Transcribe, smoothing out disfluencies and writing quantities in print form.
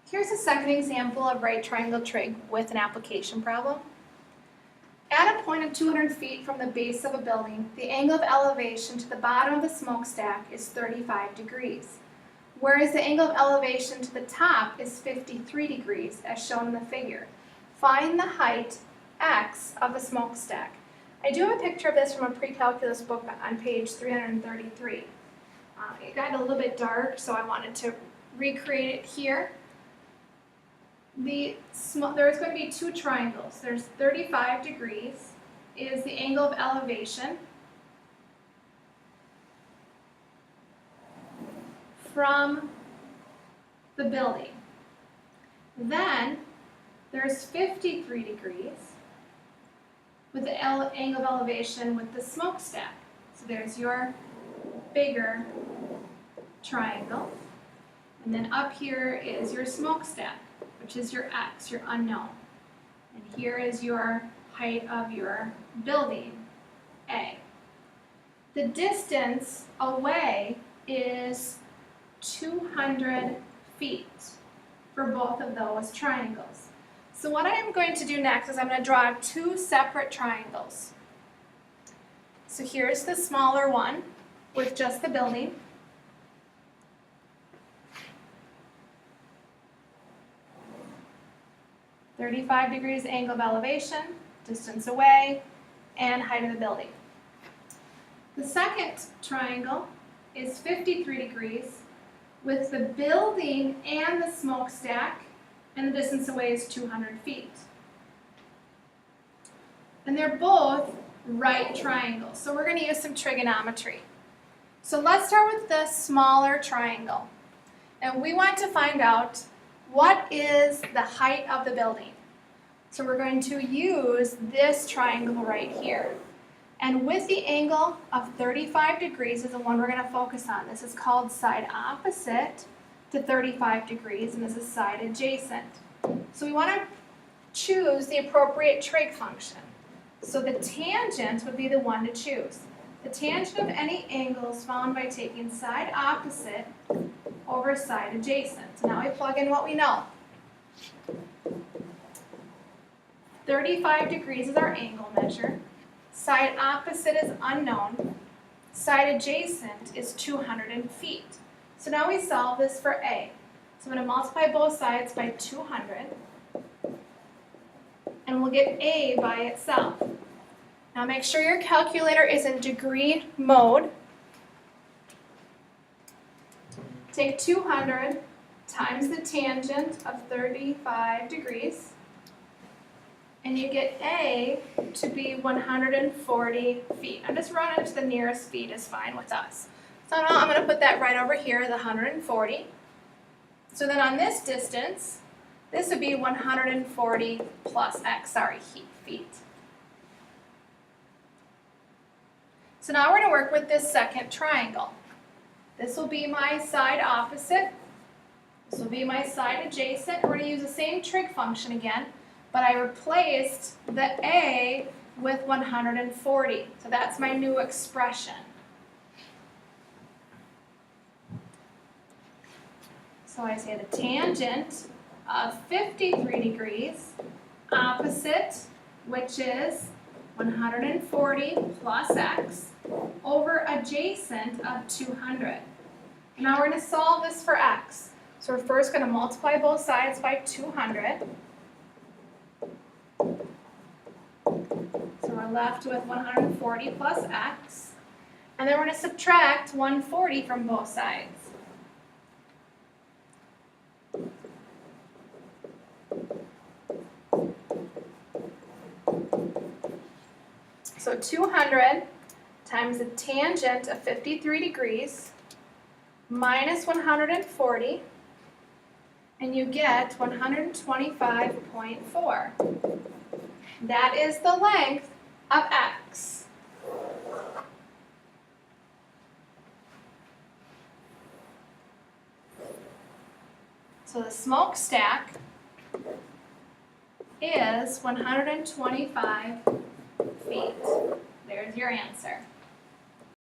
Here's a second example of right triangle trig with an application problem. At a point of 200 feet from the base of a building, the angle of elevation to the bottom of the smokestack is 35 degrees, whereas the angle of elevation to the top is 53 degrees, as shown in the figure. Find the height x of the smokestack. I do have a picture of this from a pre-calculus book on page 333. It got a little bit dark, so I wanted to recreate it here. There's going to be two triangles. There's 35 degrees is the angle of elevation from the building. Then there's 53 degrees with the angle of elevation with the smokestack. So there's your bigger triangle. And then up here is your smokestack, which is your x, your unknown. And here is your height of your building, A. The distance away is 200 feet for both of those triangles. So what I'm going to do next is I'm going to draw two separate triangles. So here's the smaller one with just the building. "35 degrees angle of elevation, distance away, and height of the building." The second triangle is 53 degrees with the building and the smokestack, and the distance away is 200 feet. And they're both right triangles, so we're going to use some trigonometry. So let's start with the smaller triangle. And we want to find out what is the height of the building. So we're going to use this triangle right here. And with the angle of 35 degrees is the one we're going to focus on. This is called side opposite to 35 degrees, and this is side adjacent. So we want to choose the appropriate trig function. So the tangent would be the one to choose. The tangent of any angle is found by taking side opposite over side adjacent. So now we plug in what we know. 35 degrees is our angle measure. Side opposite is unknown. Side adjacent is 200 feet. So now we solve this for A. So I'm going to multiply both sides by 200. And we'll get A by itself. Now make sure your calculator is in degree mode. Take 200 times the tangent of 35 degrees. And you get A to be 140 feet. I'm just running to the nearest feet is fine with us. So now I'm going to put that right over here, the 140. So then on this distance, this would be 140 plus x, feet. So now we're going to work with this second triangle. This will be my side opposite. This will be my side adjacent. We're going to use the same trig function again, but I replaced the A with 140. So that's my new expression. So I say the tangent of 53 degrees, opposite, which is 140 plus x, over adjacent of 200. Now we're going to solve this for x. So we're first going to multiply both sides by 200. So we're left with 140 plus x. And then we're going to subtract 140 from both sides. So 200 times the tangent of 53 degrees minus 140, and you get 125.4. That is the length of x. So the smokestack is 125 feet. There's your answer.